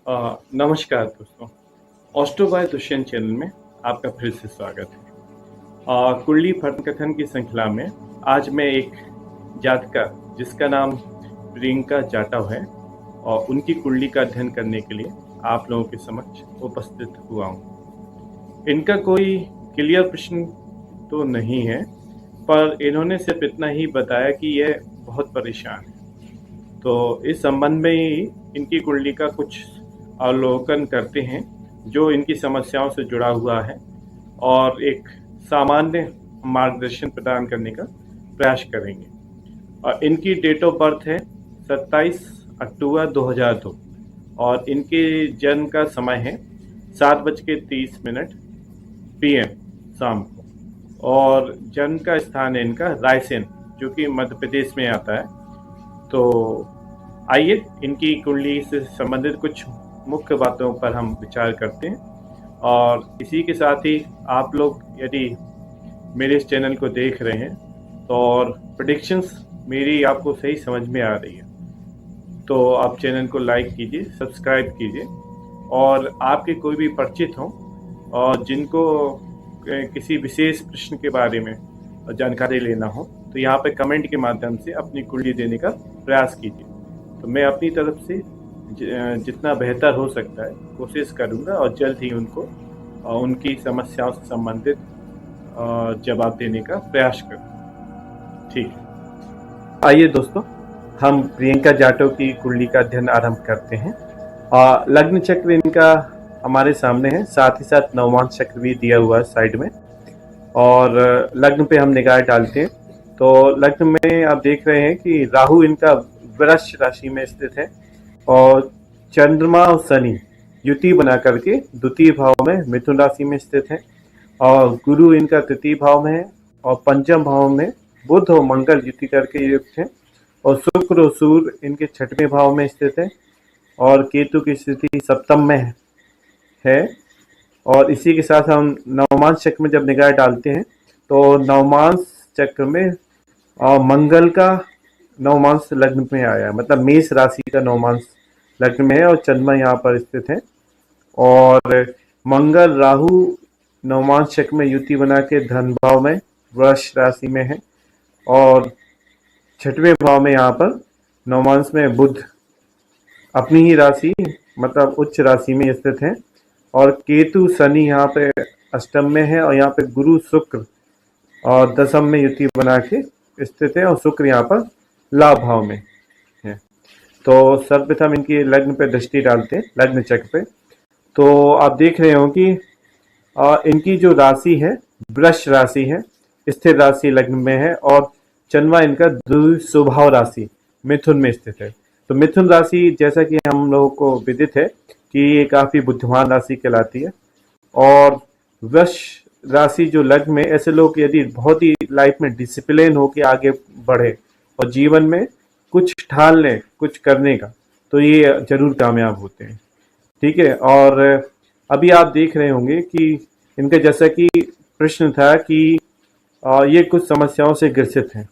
नमस्कार दोस्तों। Austro bye Dushyant channel में आपका फिर से स्वागत है। कुंडली फर्न कथन की श्रृंखला में आज मैं एक जातका जिसका नाम प्रियंका जाटव है और उनकी कुंडली का अध्ययन करने के लिए आप लोगों के समक्ष उपस्थित हुआ हूँ। इनका कोई क्लियर प्रश्न तो नहीं है, पर इन्होंने सिर्फ इतना ही बताया कि यह बहुत परेशान है। तो इस संबंध में ही इनकी कुंडली का कुछ अवलोकन करते हैं जो इनकी समस्याओं से जुड़ा हुआ है और एक सामान्य मार्गदर्शन प्रदान करने का प्रयास करेंगे। और इनकी डेट ऑफ बर्थ है 27 अक्टूबर 2002 और इनके जन्म का समय है 7:30 PM शाम को। और जन्म का स्थान है इनका रायसेन, जो कि मध्य प्रदेश में आता है। तो आइए इनकी कुंडली से संबंधित कुछ मुख्य बातों पर हम विचार करते हैं। और इसी के साथ ही आप लोग यदि मेरे इस चैनल को देख रहे हैं तो और प्रेडिक्शंस मेरी आपको सही समझ में आ रही है तो आप चैनल को लाइक कीजिए, सब्सक्राइब कीजिए। और आपके कोई भी परिचित हों और जिनको किसी विशेष प्रश्न के बारे में जानकारी लेना हो तो यहाँ पे कमेंट के माध्यम से अपनी कुंडली देने का प्रयास कीजिए। तो मैं अपनी तरफ से जितना बेहतर हो सकता है कोशिश करूँगा और जल्द ही उनको उनकी समस्याओं से संबंधित जवाब देने का प्रयास करूँगा। ठीक है, आइए दोस्तों हम प्रियंका जाटव की कुंडली का अध्ययन आरंभ करते हैं। लग्न चक्र इनका हमारे सामने है, साथ ही साथ नवमांश चक्र भी दिया हुआ है साइड में। और लग्न पे हम निगाह डालते हैं तो लग्न में आप देख रहे हैं कि राहु इनका वृष राशि में स्थित है और चंद्रमा और शनि युति बना करके द्वितीय भाव में मिथुन राशि में स्थित है। और गुरु इनका तृतीय भाव में है और पंचम भाव में बुध और मंगल युति करके युक्त है। और शुक्र और सूर्य इनके छठवें भाव में स्थित है और केतु की स्थिति सप्तम में है। और इसी के साथ हम नवमांश चक्र में जब निगाह डालते हैं तो नवमांश चक्र में मंगल का नवमांश लग्न में आया, मतलब मेष राशि का नवमांश लग्न में है और चंद्रमा यहाँ पर स्थित है। और मंगल राहु नवमांश चक्र में युति बना के धन भाव में वृष राशि में है और छठवें भाव में यहाँ पर नवमांश में बुध अपनी ही राशि मतलब उच्च राशि में स्थित है। और केतु शनि यहाँ पे अष्टम में है और यहाँ पे गुरु शुक्र और दशम में युति बना के स्थित है और शुक्र यहाँ पर लाभ भाव में है। तो सर्वप्रथम इनकी लग्न पे दृष्टि डालते हैं, लग्न चक्र पे। तो आप देख रहे हो कि इनकी जो राशि है वृष राशि है, स्थिर राशि लग्न में है और चंद्रमा इनका द्विस्वभाव राशि मिथुन में स्थित है। तो मिथुन राशि जैसा कि हम लोगों को विदित है कि ये काफी बुद्धिमान राशि कहलाती है। और वृष राशि जो लग्न में, ऐसे लोग यदि बहुत ही लाइफ में डिसिप्लिन होके आगे बढ़े और जीवन में कुछ ठान लें कुछ करने का, तो ये जरूर कामयाब होते हैं। ठीक है, और अभी आप देख रहे होंगे कि इनका जैसा कि प्रश्न था कि ये कुछ समस्याओं से ग्रसित हैं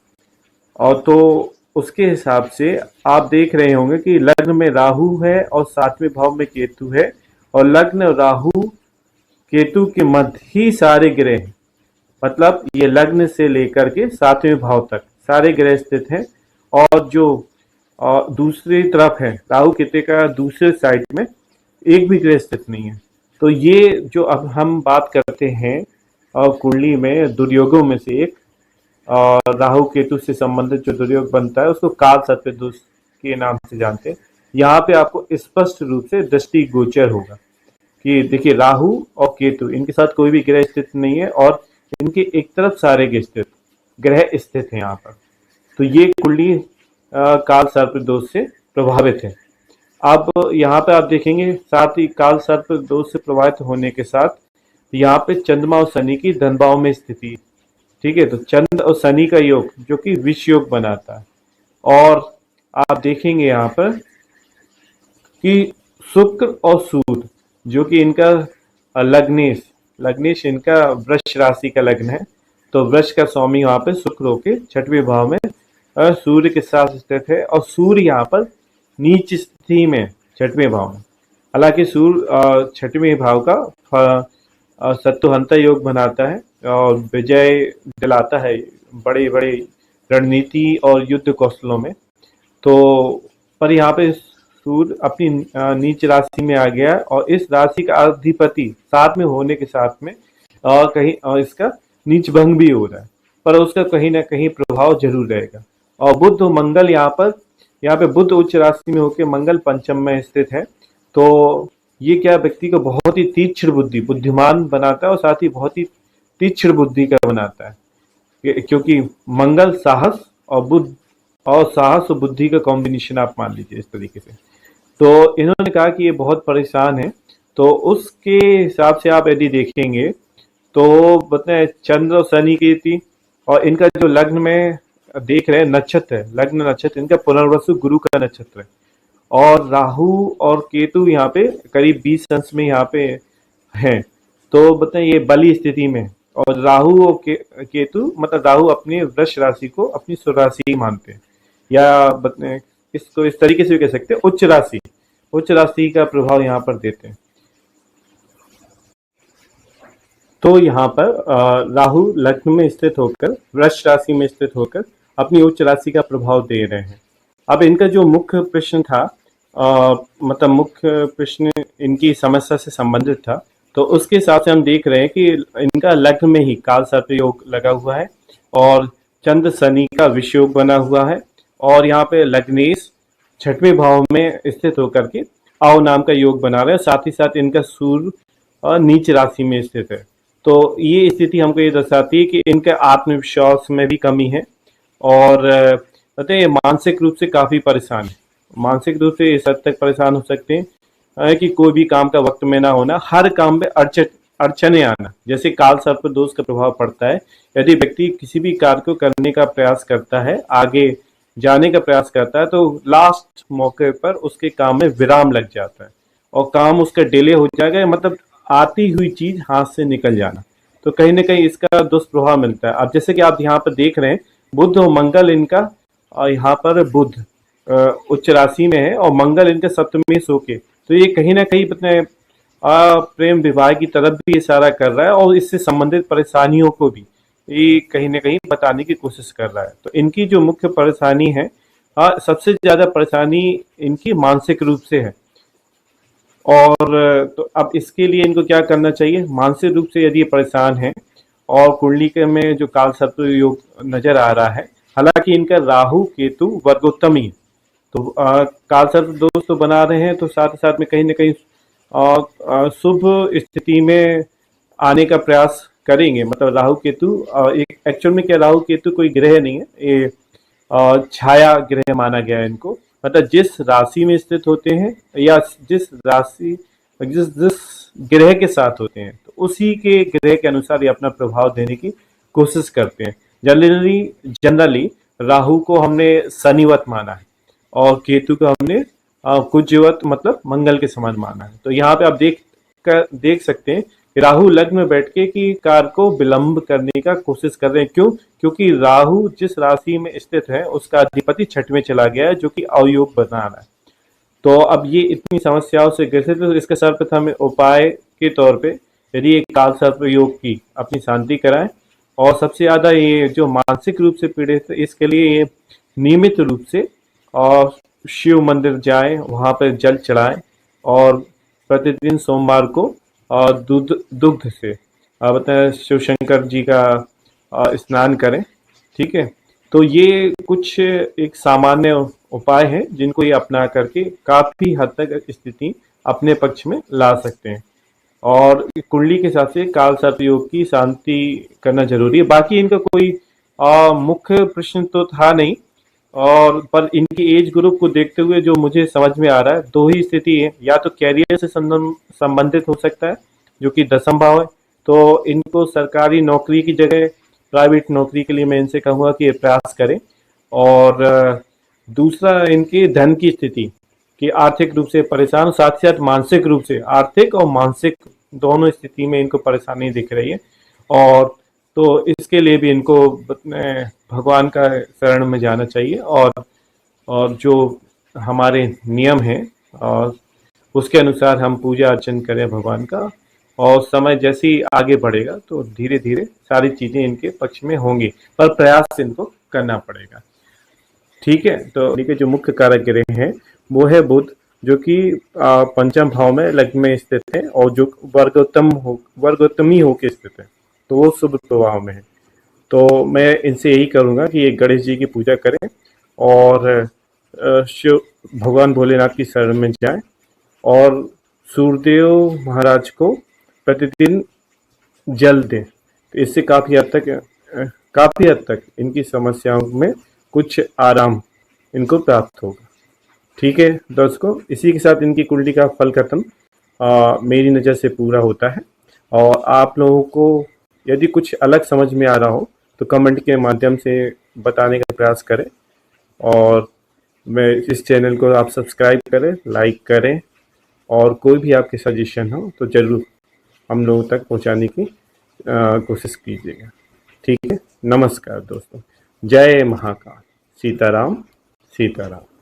और तो उसके हिसाब से आप देख रहे होंगे कि लग्न में राहु है और सातवें भाव में केतु है और लग्न राहु केतु के मध्य ही सारे ग्रह हैं। मतलब ये लग्न से लेकर के सातवें भाव तक सारे ग्रह स्थित हैं। और जो दूसरी तरफ है राहु केतु का दूसरे साइड में एक भी ग्रह स्थित नहीं है। तो ये जो अब हम बात करते हैं कुंडली में दुर्योगों में से एक राहु केतु से संबंधित जो दुर्योग बनता है उसको काल सर्प दोष के नाम से जानते हैं। यहाँ पे आपको स्पष्ट रूप से दृष्टि गोचर होगा कि देखिए राहु और केतु इनके साथ कोई भी ग्रह स्थित नहीं है और इनके एक तरफ सारे ग्रह स्थित हैं यहाँ पर। तो ये कुंडली काल सर्प दोष से प्रभावित है। अब यहाँ पे आप देखेंगे साथ ही काल सर्प दोष से प्रभावित होने के साथ यहाँ पे चंद्रमा और शनि की धन भाव में स्थिति। ठीक है, तो चंद्र और शनि का योग जो कि विष योग बनाता है। और आप देखेंगे यहाँ पर कि शुक्र और सूर्य जो कि इनका लग्नेश इनका वृष राशि का लग्न है। तो वृष का स्वामी यहाँ पे शुक्र होके छठवें भाव में सूर्य के साथ स्थित है और सूर्य यहाँ पर नीच स्थिति में छठवें भाव में हालांकि सूर्य छठवें भाव का सत्वहंता योग बनाता है और विजय दिलाता है बड़े बड़े रणनीति और युद्ध कौशलों में। तो पर यहाँ पे सूर्य अपनी नीच राशि में आ गया है और इस राशि का अधिपति साथ में होने के साथ में कहीं इसका नीच भंग भी हो रहा है, पर उसका कहीं ना कहीं प्रभाव जरूर रहेगा। और बुध और मंगल यहाँ पे बुध उच्च राशि में होकर मंगल पंचम में स्थित है। तो ये क्या व्यक्ति को बहुत ही तीक्ष्ण बुद्धि बुद्धिमान बनाता है और साथ ही बहुत ही तीक्ष्ण बुद्धि का बनाता है, क्योंकि मंगल साहस और बुद्ध और साहस और बुद्धि का कॉम्बिनेशन आप मान लीजिए इस तरीके से। तो इन्होंने कहा कि ये बहुत परेशान है, तो उसके हिसाब से आप यदि देखेंगे तो बताए चंद्र और शनि की थी, और इनका जो लग्न में देख रहे हैं नक्षत्र है, लग्न नक्षत्र इनका पुनर्वसु गुरु का नक्षत्र है, और राहु और केतु यहाँ पे करीब 20 अंश में यहाँ पे हैं। तो बताए ये बली स्थिति में, और राहु और केतु मतलब राहु अपनी वृष राशि को अपनी स्वराशि मानते हैं, या बताए इसको इस तरीके से भी कह सकते हैं उच्च राशि का प्रभाव यहाँ पर देते हैं। तो यहाँ पर राहु लग्न में स्थित होकर वृष राशि में स्थित होकर अपनी उच्च राशि का प्रभाव दे रहे हैं। अब इनका जो मुख्य प्रश्न था मतलब मुख्य प्रश्न इनकी समस्या से संबंधित था, तो उसके हिसाब से हम देख रहे हैं कि इनका लग्न में ही काल सर्प योग लगा हुआ है और चंद्र शनि का विषयोग बना हुआ है, और यहाँ पे लग्नेश छठवें भाव में स्थित होकर के अव नाम का योग बना रहे हैं। साथ ही साथ इनका सूर्य नीच राशि में स्थित है। तो ये स्थिति हमको ये दर्शाती है कि इनके आत्मविश्वास में भी कमी है, और कहते हैं मानसिक रूप से काफी परेशान है। मानसिक रूप से इस हद तक परेशान हो सकते हैं कि कोई भी काम का वक्त में ना होना, हर काम में अड़चने आना, जैसे काल सर्प दोष का प्रभाव पड़ता है। यदि व्यक्ति किसी भी कार्य को करने का प्रयास करता है, आगे जाने का प्रयास करता है, तो लास्ट मौके पर उसके काम में विराम लग जाता है और काम उसका डिले हो जाएगा, मतलब आती हुई चीज हाथ से निकल जाना। तो कहीं ना कहीं इसका दुष्प्रभाव मिलता है। अब जैसे कि आप यहाँ पर देख रहे हैं बुध और मंगल इनका यहाँ पर बुध उच्च राशि में है और मंगल इनका सप्तमी सो के, तो ये कहीं ना कहीं अपने प्रेम विवाह की तरफ भी इशारा कर रहा है और इससे संबंधित परेशानियों को भी ये कहीं ना कहीं बताने की कोशिश कर रहा है। तो इनकी जो मुख्य परेशानी है, सबसे ज्यादा परेशानी इनकी मानसिक रूप से है। और तो अब इसके लिए इनको क्या करना चाहिए? मानसिक रूप से यदि ये परेशान है और कुंडली के में जो काल सर्प योग नजर आ रहा है, हालांकि इनका राहु केतु वर्गोत्तमी, तो काल सर्प दोष तो बना रहे हैं, तो साथ ही साथ में कहीं ना कहीं शुभ स्थिति में आने का प्रयास करेंगे। मतलब राहु केतु एक एक्चुअल में क्या राहु केतु कोई ग्रह नहीं है, ये छाया ग्रह माना गया है इनको। मतलब जिस राशि में स्थित होते हैं या जिस जिस ग्रह के साथ होते हैं, तो उसी के ग्रह के अनुसार ये अपना प्रभाव देने की कोशिश करते हैं। जनरली राहु को हमने शनिवत माना है और केतु को हमने कुजवत मतलब मंगल के समान माना है। तो यहाँ पे आप देख सकते हैं राहु लग्न में बैठ के कि कार्य को विलंब करने का कोशिश कर रहे हैं। क्यों? क्योंकि राहु जिस राशि में स्थित है उसका अधिपति छठ में चला गया है, जो कि अवयोग बना रहा है। तो अब ये इतनी समस्याओं से ग्रसित, तो इसके सर्वप्रथम उपाय के तौर पे यदि एक काल सर्प योग की अपनी शांति कराएं, और सबसे ज्यादा ये जो मानसिक रूप से पीड़ित है इसके लिए ये नियमित रूप से और शिव मंदिर जाएं, वहां पर जल चढ़ाएं, और प्रतिदिन सोमवार को दुग्ध से बताए शिव शंकर जी का स्नान करें। ठीक है, तो ये कुछ एक सामान्य उपाय है जिनको ये अपना करके काफी हद तक स्थिति अपने पक्ष में ला सकते हैं। और कुंडली के हिसाब से काल सर्प योग की शांति करना जरूरी है। बाकी इनका कोई मुख्य प्रश्न तो था नहीं, और पर इनकी एज ग्रुप को देखते हुए जो मुझे समझ में आ रहा है, दो ही स्थिति है, या तो कैरियर से संबंधित हो सकता है जो कि 10th भाव है, तो इनको सरकारी नौकरी की जगह प्राइवेट नौकरी के लिए मैं इनसे कहूँगा कि प्रयास करें। और दूसरा इनकी धन की स्थिति कि आर्थिक रूप से परेशान, साथ ही साथ मानसिक रूप से, आर्थिक और मानसिक दोनों स्थिति में इनको परेशानी दिख रही है। और तो इसके लिए भी इनको भगवान का शरण में जाना चाहिए, और जो हमारे नियम हैं और उसके अनुसार हम पूजा अर्चन करें भगवान का। और समय जैसे ही आगे बढ़ेगा तो धीरे धीरे सारी चीजें इनके पक्ष में होंगी, पर प्रयास इनको करना पड़ेगा। ठीक है, तो शनि के जो मुख्य कारक ग्रह हैं वो है बुध, जो कि पंचम भाव में लग्न में स्थित है और जो वर्गोत्तमी होके स्थित है, तो वो शुभ प्रभाव में है। तो मैं इनसे यही करूंगा कि ये गणेश जी की पूजा करें और शिव भगवान भोलेनाथ की शरण में जाएं और सूर्यदेव महाराज को प्रतिदिन जल दें। तो इससे काफी हद तक इनकी समस्याओं में कुछ आराम इनको प्राप्त होगा। ठीक है दोस्तों, इसी के साथ इनकी कुंडली का फल खत्म मेरी नज़र से पूरा होता है। और आप लोगों को यदि कुछ अलग समझ में आ रहा हो तो कमेंट के माध्यम से बताने का प्रयास करें। और मैं इस चैनल को आप सब्सक्राइब करें, लाइक करें, और कोई भी आपके सजेशन हो तो ज़रूर हम लोगों तक पहुंचाने की कोशिश कीजिएगा। ठीक है, नमस्कार दोस्तों, जय महाकाल, सीताराम सीताराम।